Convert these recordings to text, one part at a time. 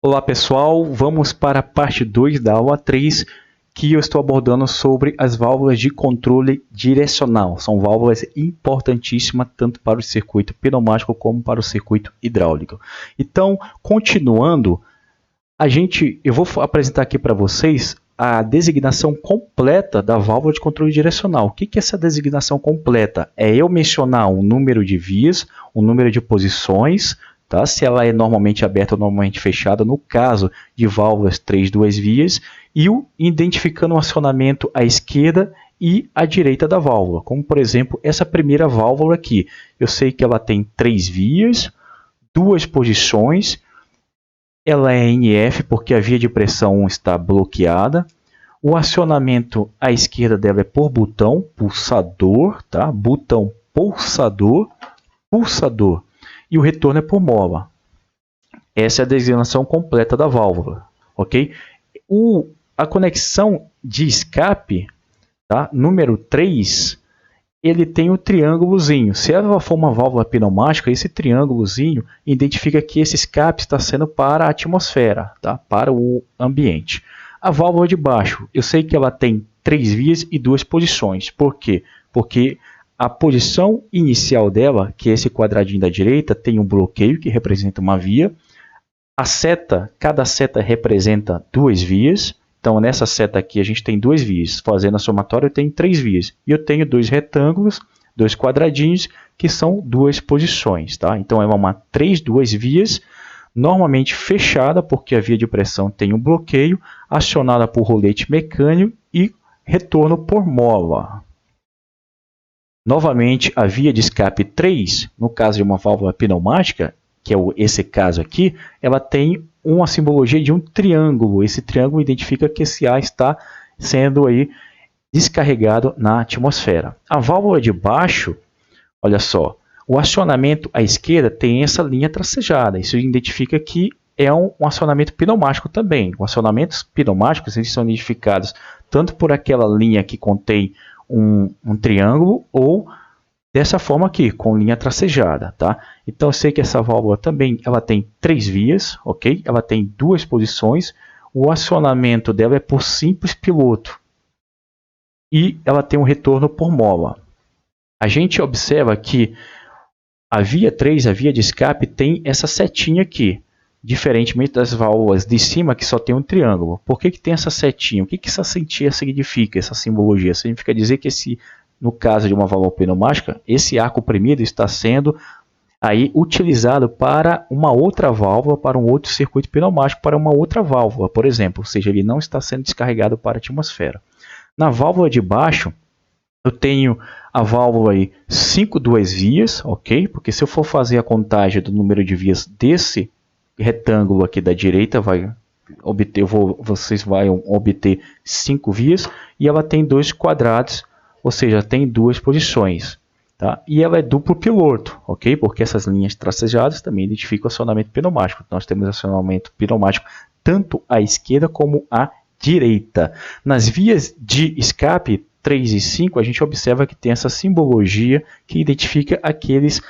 Olá pessoal, vamos para a parte 2 da aula 3, que eu estou abordando sobre as válvulas de controle direcional. São válvulas importantíssimas tanto para o circuito pneumático como para o circuito hidráulico. Então, continuando, eu vou apresentar aqui para vocês a designação completa da válvula de controle direcional. O que é essa designação completa? É eu mencionar um número de vias, um número de posições, tá? Se ela é normalmente aberta ou normalmente fechada, no caso de válvulas 3 duas vias, e identificando o acionamento à esquerda e à direita da válvula, como por exemplo essa primeira válvula aqui. Eu sei que ela tem 3 vias, 2 posições, ela é NF porque a via de pressão está bloqueada. O acionamento à esquerda dela é por botão, pulsador, tá? Botão pulsador, pulsador. E o retorno é por mola. Essa é a designação completa da válvula, ok? A conexão de escape, tá? Número 3, ele tem um triângulozinho. Se ela for uma válvula pneumática, esse triângulozinho identifica que esse escape está sendo para a atmosfera, tá? Para o ambiente. A válvula de baixo, eu sei que ela tem 3 vias e 2 posições. Por quê? Porque a posição inicial dela, que é esse quadradinho da direita, tem um bloqueio que representa uma via. A seta, cada seta representa 2 vias. Então, nessa seta aqui, a gente tem 2 vias. Fazendo a somatória, eu tenho 3 vias. E eu tenho 2 retângulos, 2 quadradinhos, que são 2 posições. Tá? Então, é uma matriz, 2 vias, normalmente fechada, porque a via de pressão tem um bloqueio, acionada por rolete mecânico e retorno por mola. Novamente, a via de escape 3, no caso de uma válvula pneumática, que é esse caso aqui, ela tem uma simbologia de um triângulo. Esse triângulo identifica que esse ar está sendo aí descarregado na atmosfera. A válvula de baixo, olha só, o acionamento à esquerda tem essa linha tracejada. Isso identifica que é um acionamento pneumático também. Os acionamentos pneumáticos eles são identificados tanto por aquela linha que contém um triângulo ou dessa forma aqui, com linha tracejada, tá? Então eu sei que essa válvula também ela tem 3 vias, ok? Ela tem 2 posições, o acionamento dela é por simples piloto e ela tem um retorno por mola. A gente observa que a via 3, a via de escape, tem essa setinha aqui, diferentemente das válvulas de cima que só tem um triângulo. Por que tem essa setinha? O que essa setinha significa, essa simbologia? Significa dizer que no caso de uma válvula pneumática, esse ar comprimido está sendo aí utilizado para uma outra válvula, para um outro circuito pneumático, para uma outra válvula, por exemplo. Ou seja, ele não está sendo descarregado para a atmosfera. Na válvula de baixo, eu tenho a válvula aí 5 duas vias, ok? Porque se eu for fazer a contagem do número de vias desse retângulo aqui da direita, vocês vão obter 5 vias e ela tem 2 quadrados, ou seja, tem 2 posições. Tá? E ela é duplo piloto, ok? Porque essas linhas tracejadas também identificam o acionamento pneumático. Nós temos acionamento pneumático tanto à esquerda como à direita. Nas vias de escape 3 e 5, a gente observa que tem essa simbologia que identifica aqueles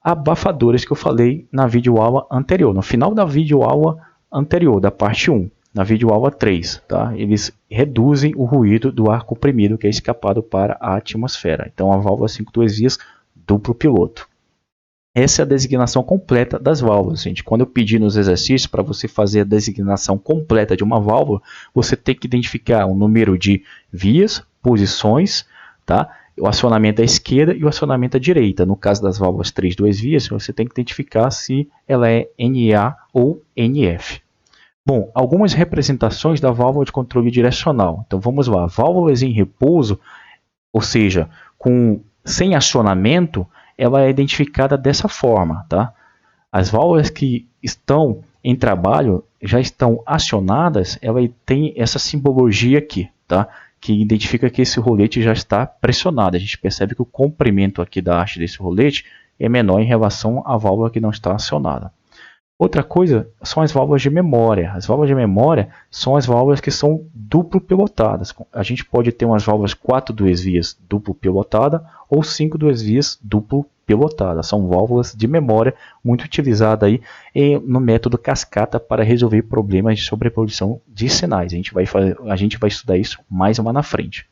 abafadores que eu falei na videoaula anterior. No final da videoaula anterior, da parte 1. Na videoaula 3, tá? Eles reduzem o ruído do ar comprimido que é escapado para a atmosfera. Então, a válvula 5 duas vias, duplo piloto. Essa é a designação completa das válvulas, gente. Quando eu pedir nos exercícios para você fazer a designação completa de uma válvula, você tem que identificar o número de vias, posições, tá? O acionamento à esquerda e o acionamento à direita. No caso das válvulas 3 duas vias, você tem que identificar se ela é NA ou NF. Bom, algumas representações da válvula de controle direcional. Então vamos lá, válvulas em repouso, ou seja, sem acionamento, ela é identificada dessa forma. Tá? As válvulas que estão em trabalho, já estão acionadas, ela tem essa simbologia aqui, tá? Que identifica que esse rolete já está pressionado. A gente percebe que o comprimento aqui da haste desse rolete é menor em relação à válvula que não está acionada. Outra coisa são as válvulas de memória. As válvulas de memória são as válvulas que são duplo pilotadas. A gente pode ter umas válvulas 4 duas vias duplo pilotada ou 5 duas vias duplo pilotada. São válvulas de memória muito utilizadas aí no método cascata para resolver problemas de sobreposição de sinais. A gente vai estudar isso mais uma na frente.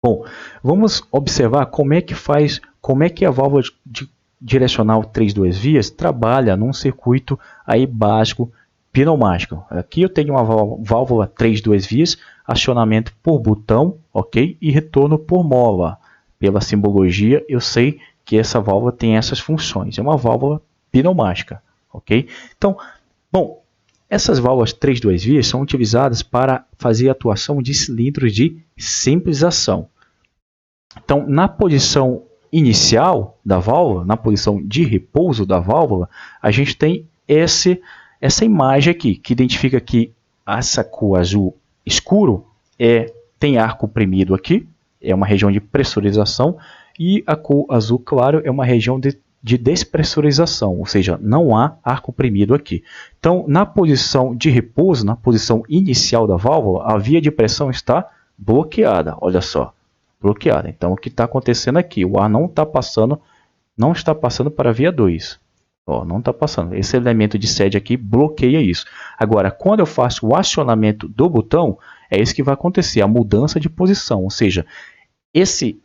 Bom, vamos observar como é que a válvula de direcional 3 duas vias trabalha num circuito aí básico pneumático. Aqui eu tenho uma válvula 3 duas vias, acionamento por botão, ok? E retorno por mola. Pela simbologia eu sei que essa válvula tem essas funções. É uma válvula pneumática, ok? Então, bom, essas válvulas 3 duas vias são utilizadas para fazer a atuação de cilindros de simples ação. Então, na posição inicial da válvula, na posição de repouso da válvula, a gente tem essa imagem aqui, que identifica que essa cor azul escuro tem ar comprimido aqui, é uma região de pressurização, e a cor azul claro é uma região de despressurização, ou seja, não há ar comprimido aqui. Então, na posição de repouso, na posição inicial da válvula, a via de pressão está bloqueada, olha só. Bloqueada. Então, o que está acontecendo aqui? O ar não está passando para a via 2. Ó, não está passando. Esse elemento de sede aqui bloqueia isso. Agora, quando eu faço o acionamento do botão, é isso que vai acontecer, a mudança de posição. Ou seja, esse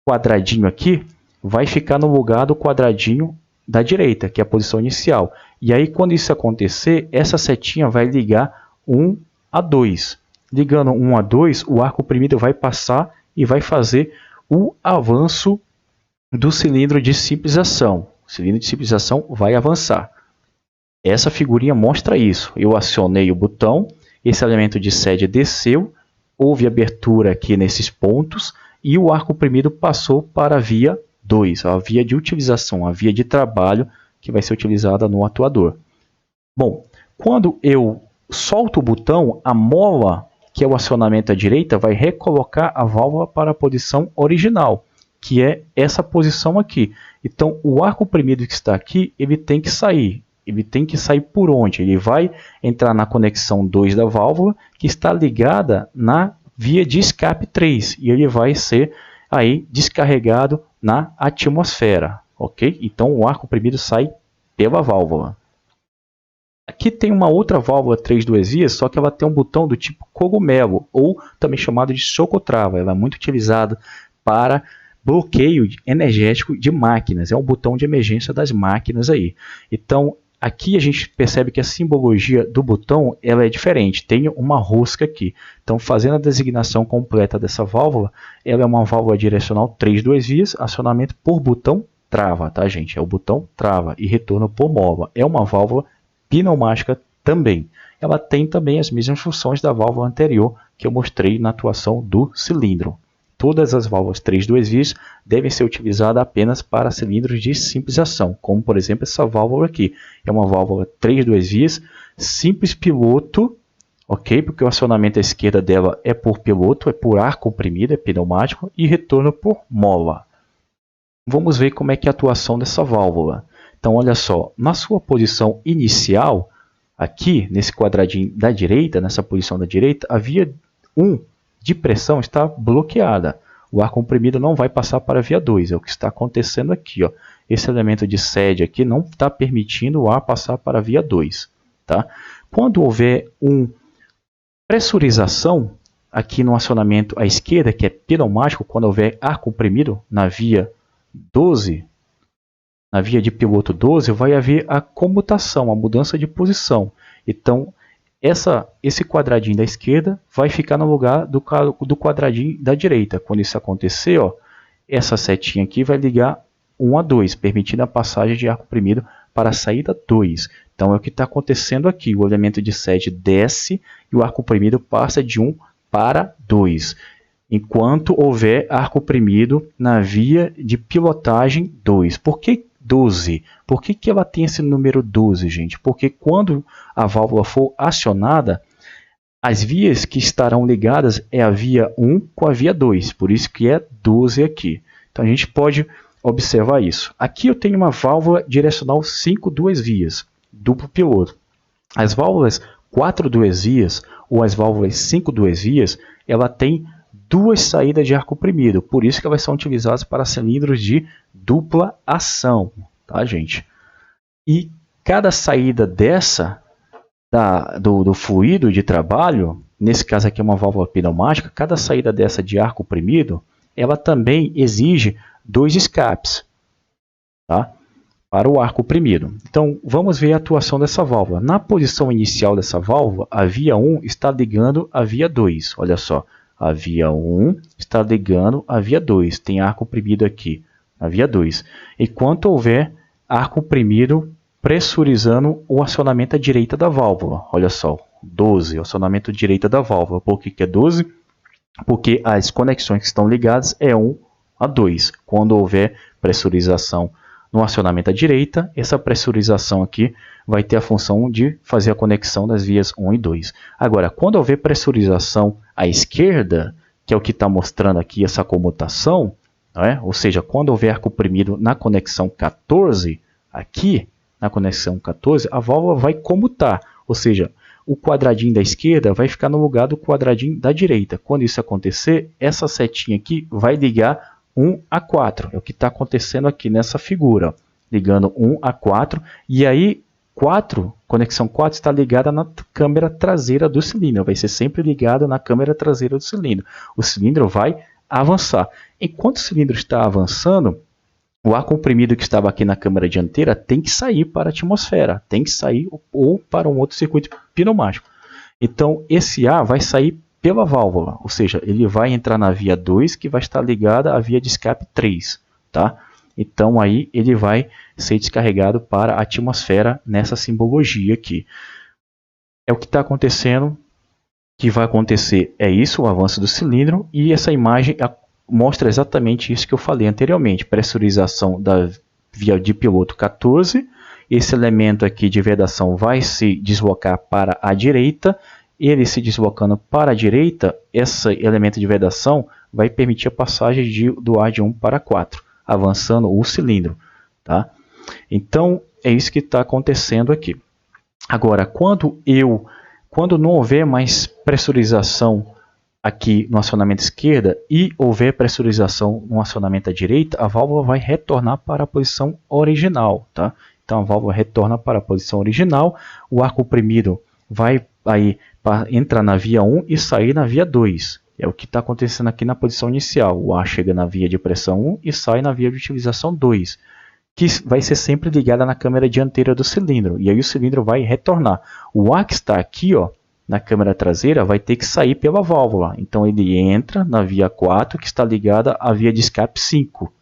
quadradinho aqui vai ficar no lugar do quadradinho da direita, que é a posição inicial. E aí, quando isso acontecer, essa setinha vai ligar 1 a 2. Ligando 1 a 2, o ar comprimido vai passar e vai fazer o avanço do cilindro de simples ação. O cilindro de simples ação vai avançar. Essa figurinha mostra isso. Eu acionei o botão, esse elemento de sede desceu, houve abertura aqui nesses pontos e o ar comprimido passou para a via 2, a via de utilização, a via de trabalho que vai ser utilizada no atuador. Bom, quando eu solto o botão, a mola, que é o acionamento à direita, vai recolocar a válvula para a posição original, que é essa posição aqui. Então, o ar comprimido que está aqui, ele tem que sair. Ele tem que sair por onde? Ele vai entrar na conexão 2 da válvula, que está ligada na via de escape 3, e ele vai ser aí descarregado na atmosfera, ok? Então, o ar comprimido sai pela válvula. Aqui tem uma outra válvula 3 duas vias, só que ela tem um botão do tipo cogumelo, ou também chamado de socotrava. Ela é muito utilizada para bloqueio energético de máquinas. É um botão de emergência das máquinas aí. Então, aqui a gente percebe que a simbologia do botão ela é diferente. Tem uma rosca aqui. Então, fazendo a designação completa dessa válvula, ela é uma válvula direcional 3 duas vias, acionamento por botão trava, tá, gente? É o botão trava e retorno por mola. É uma válvula pneumática também. Ela tem também as mesmas funções da válvula anterior que eu mostrei na atuação do cilindro. Todas as válvulas 3 duas vias devem ser utilizadas apenas para cilindros de simples ação, como por exemplo essa válvula aqui. É uma válvula 3 duas vias, simples piloto, ok? Porque o acionamento à esquerda dela é por piloto, é por ar comprimido, é pneumático, e retorno por mola. Vamos ver como é que é a atuação dessa válvula. Então, olha só, na sua posição inicial, aqui nesse quadradinho da direita, nessa posição da direita, a via 1 de pressão está bloqueada. O ar comprimido não vai passar para a via 2, é o que está acontecendo aqui. Ó. Esse elemento de sede aqui não está permitindo o ar passar para a via 2. Tá? Quando houver uma pressurização, aqui no acionamento à esquerda, que é pneumático, quando houver ar comprimido na via 12, na via de piloto 12, vai haver a comutação, a mudança de posição. Então, esse quadradinho da esquerda vai ficar no lugar do quadradinho da direita. Quando isso acontecer, ó, essa setinha aqui vai ligar 1 a 2, permitindo a passagem de ar comprimido para a saída 2. Então, é o que está acontecendo aqui. O elemento de sede desce e o ar comprimido passa de 1 para 2. Enquanto houver ar comprimido na via de pilotagem 2. Por que 12? Por que ela tem esse número 12, gente? Porque quando a válvula for acionada, as vias que estarão ligadas é a via 1 com a via 2. Por isso que é 12 aqui. Então a gente pode observar isso. Aqui eu tenho uma válvula direcional 5 duas vias. duplo piloto. As válvulas 4 duas vias ou as válvulas 5 duas vias, ela tem duas saídas de ar comprimido, por isso que elas são utilizadas para cilindros de dupla ação, tá, gente? E cada saída dessa do fluido de trabalho, nesse caso aqui é uma válvula pneumática, cada saída dessa de ar comprimido, ela também exige 2 escapes, tá? Para o ar comprimido. Então, vamos ver a atuação dessa válvula. Na posição inicial dessa válvula, a via 1 está ligando a via 2. Olha só, a via 1 está ligando a via 2. Tem ar comprimido aqui, a via 2. Enquanto houver ar comprimido pressurizando o acionamento à direita da válvula. Olha só, 12, acionamento à direita da válvula. Por que é 12? Porque as conexões que estão ligadas é 1 a 2. Quando houver pressurização no acionamento à direita, essa pressurização aqui vai ter a função de fazer a conexão das vias 1 e 2. Agora, quando houver pressurização à esquerda, que é o que está mostrando aqui essa comutação, né? Ou seja, quando houver ar comprimido na conexão 14, aqui, na conexão 14, a válvula vai comutar, ou seja, o quadradinho da esquerda vai ficar no lugar do quadradinho da direita. Quando isso acontecer, essa setinha aqui vai ligar 1 a 4, é o que está acontecendo aqui nessa figura, ligando 1 a 4, e aí 4, conexão 4 está ligada na câmara traseira do cilindro, vai ser sempre ligada na câmara traseira do cilindro. O cilindro vai avançar. Enquanto o cilindro está avançando, o ar comprimido que estava aqui na câmara dianteira tem que sair para a atmosfera, tem que sair ou para um outro circuito pneumático. Então, esse ar vai sair pela válvula, ou seja, ele vai entrar na via 2, que vai estar ligada à via de escape 3. Tá? Então, aí ele vai ser descarregado para a atmosfera nessa simbologia aqui. É o que está acontecendo, que vai acontecer é isso, o avanço do cilindro, e essa imagem mostra exatamente isso que eu falei anteriormente, pressurização da via de piloto 14, esse elemento aqui de vedação vai se deslocar para a direita, ele se deslocando para a direita, esse elemento de vedação vai permitir a passagem do ar de 1 para 4, avançando o cilindro. Tá? Então, é isso que está acontecendo aqui. Agora, quando não houver mais pressurização aqui no acionamento esquerda e houver pressurização no acionamento à direita, a válvula vai retornar para a posição original. Tá? Então, a válvula retorna para a posição original, o ar comprimido vai aí entrar na via 1 e sair na via 2. É o que está acontecendo aqui na posição inicial. O ar chega na via de pressão 1 e sai na via de utilização 2, que vai ser sempre ligada na câmara dianteira do cilindro. E aí o cilindro vai retornar. O ar que está aqui, ó, na câmara traseira, vai ter que sair pela válvula. Então ele entra na via 4, que está ligada à via de escape 5.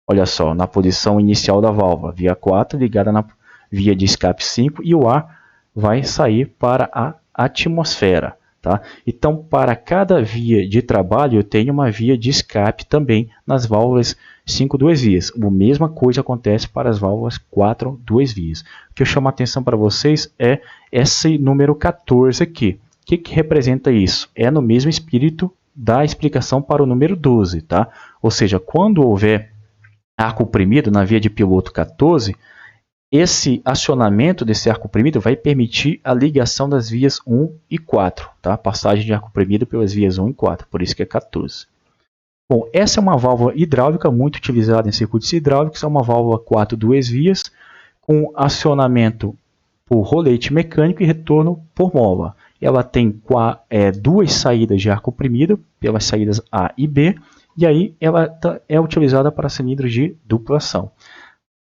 Olha só, na posição inicial da válvula. Via 4 ligada na via de escape 5 e o ar vai sair para a atmosfera. Tá? Então, para cada via de trabalho, eu tenho uma via de escape também nas válvulas 5 duas vias. A mesma coisa acontece para as válvulas 4 duas vias. O que eu chamo a atenção para vocês é esse número 14 aqui. O que representa isso? É no mesmo espírito da explicação para o número 12. Tá? Ou seja, quando houver ar comprimido na via de piloto 14, esse acionamento desse ar comprimido vai permitir a ligação das vias 1 e 4, tá? Passagem de ar comprimido pelas vias 1 e 4, por isso que é 14. Bom, essa é uma válvula hidráulica muito utilizada em circuitos hidráulicos, é uma válvula 4 duas vias, com acionamento por rolete mecânico e retorno por mola. Ela tem duas saídas de ar comprimido, pelas saídas A e B, e aí ela é utilizada para cilindros de dupla ação.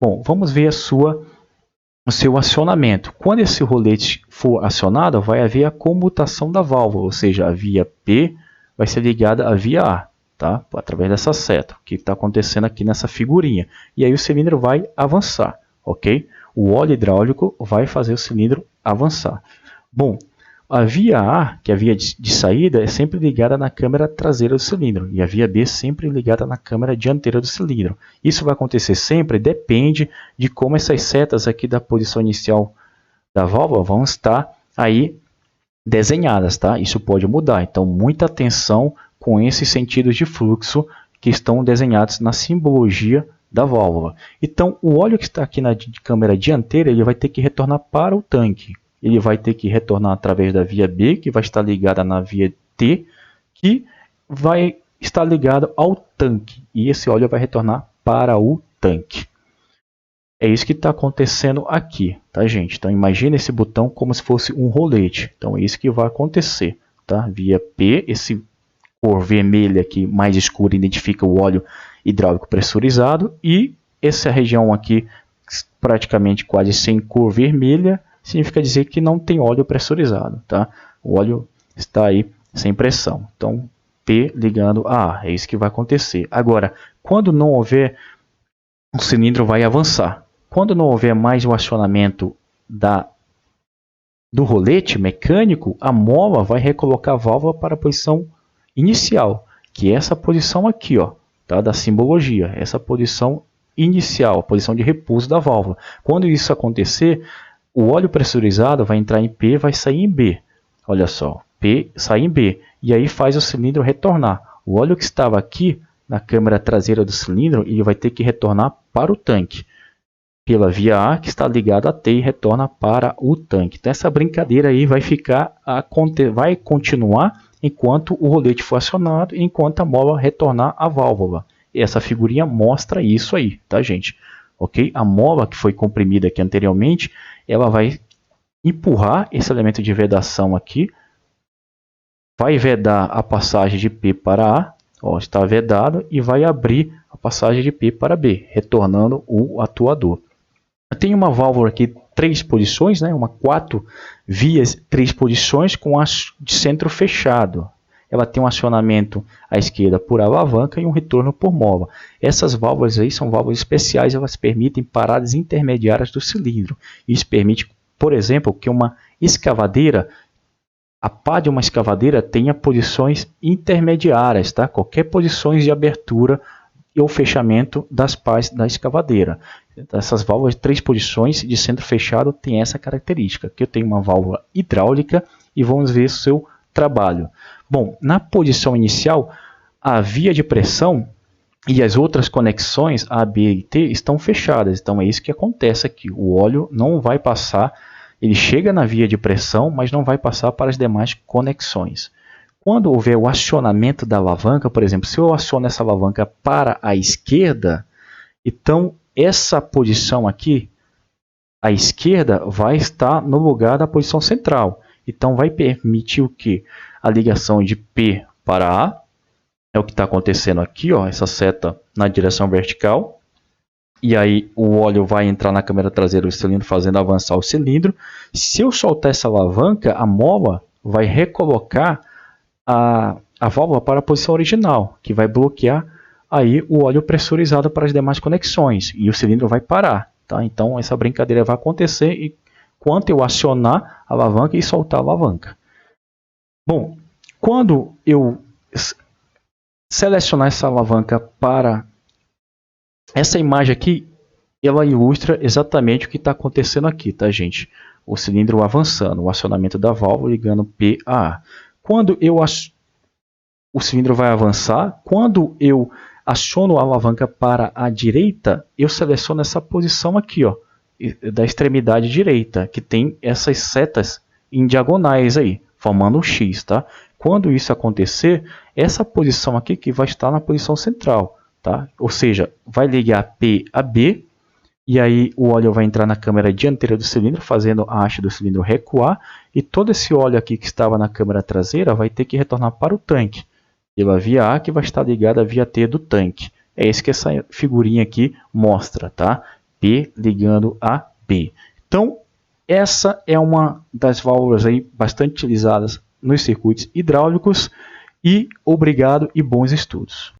Bom, vamos ver o seu acionamento. Quando esse rolete for acionado, vai haver a comutação da válvula, ou seja, a via P vai ser ligada à via A, tá? Através dessa seta, que está acontecendo aqui nessa figurinha. E aí o cilindro vai avançar, ok? O óleo hidráulico vai fazer o cilindro avançar. Bom, a via A, que é a via de saída, é sempre ligada na câmara traseira do cilindro. E a via B sempre ligada na câmara dianteira do cilindro. Isso vai acontecer sempre, depende de como essas setas aqui da posição inicial da válvula vão estar aí desenhadas. Tá? Isso pode mudar. Então, muita atenção com esses sentidos de fluxo que estão desenhados na simbologia da válvula. Então, o óleo que está aqui na câmara dianteira, ele vai ter que retornar para o tanque. Ele vai ter que retornar através da via B, que vai estar ligada na via T, que vai estar ligada ao tanque. E esse óleo vai retornar para o tanque. É isso que está acontecendo aqui, tá, gente? Então, imagine esse botão como se fosse um rolete. Então, é isso que vai acontecer, tá? Via P, esse cor vermelha aqui mais escura identifica o óleo hidráulico pressurizado, e essa região aqui praticamente quase sem cor vermelha significa dizer que não tem óleo pressurizado, tá? O óleo está aí sem pressão. Então, P ligando a A, é isso que vai acontecer. Agora, quando não houver, o cilindro vai avançar. Quando não houver mais o acionamento do rolete mecânico, a mola vai recolocar a válvula para a posição inicial, que é essa posição aqui, ó, tá? Da simbologia, essa posição inicial, a posição de repouso da válvula. Quando isso acontecer, o óleo pressurizado vai entrar em P, vai sair em B. Olha só, P sai em B, e aí faz o cilindro retornar. O óleo que estava aqui na câmara traseira do cilindro, ele vai ter que retornar para o tanque, pela via A, que está ligada a T, e retorna para o tanque. Então essa brincadeira aí vai continuar enquanto o rolete for acionado, enquanto a mola retornar à válvula. E essa figurinha mostra isso aí, tá, gente? Ok? A mola que foi comprimida aqui anteriormente, ela vai empurrar esse elemento de vedação aqui, vai vedar a passagem de P para A, ó, está vedado, e vai abrir a passagem de P para B, retornando o atuador. Tem uma válvula aqui, 3 posições, né? Uma 4 vias, 3 posições com de centro fechado. Ela tem um acionamento à esquerda por alavanca e um retorno por mola. Essas válvulas aí são válvulas especiais, elas permitem paradas intermediárias do cilindro. Isso permite, por exemplo, que uma escavadeira, a pá de uma escavadeira tenha posições intermediárias, tá? Qualquer posições de abertura ou fechamento das pás da escavadeira. Essas válvulas de 3 posições de centro fechado têm essa característica. Aqui eu tenho uma válvula hidráulica e vamos ver o seu trabalho. Bom, na posição inicial, a via de pressão e as outras conexões A, B e T estão fechadas. Então é isso que acontece aqui. O óleo não vai passar, ele chega na via de pressão, mas não vai passar para as demais conexões. Quando houver o acionamento da alavanca, por exemplo, se eu aciono essa alavanca para a esquerda, então essa posição aqui, à esquerda, vai estar no lugar da posição central. Então vai permitir o quê? A ligação de P para A, é o que está acontecendo aqui, ó, essa seta na direção vertical. E aí o óleo vai entrar na câmara traseira do cilindro, fazendo avançar o cilindro. Se eu soltar essa alavanca, a mola vai recolocar a válvula para a posição original, que vai bloquear aí o óleo pressurizado para as demais conexões, e o cilindro vai parar, tá? Então essa brincadeira vai acontecer enquanto eu acionar a alavanca e soltar a alavanca. Bom, quando eu selecionar essa alavanca para essa imagem aqui, ela ilustra exatamente o que está acontecendo aqui, tá, gente? O cilindro avançando, o acionamento da válvula ligando P a A. Quando o cilindro vai avançar, quando eu aciono a alavanca para a direita, eu seleciono essa posição aqui, ó, da extremidade direita, que tem essas setas em diagonais aí, formando um X, tá? Quando isso acontecer, essa posição aqui que vai estar na posição central, tá? Ou seja, vai ligar P a B, e aí o óleo vai entrar na câmara dianteira do cilindro, fazendo a haste do cilindro recuar, e todo esse óleo aqui que estava na câmara traseira vai ter que retornar para o tanque, pela via A, que vai estar ligada à via T do tanque. É isso que essa figurinha aqui mostra, tá? P ligando a B. Então, essa é uma das válvulas aí bastante utilizadas nos circuitos hidráulicos, e obrigado e bons estudos.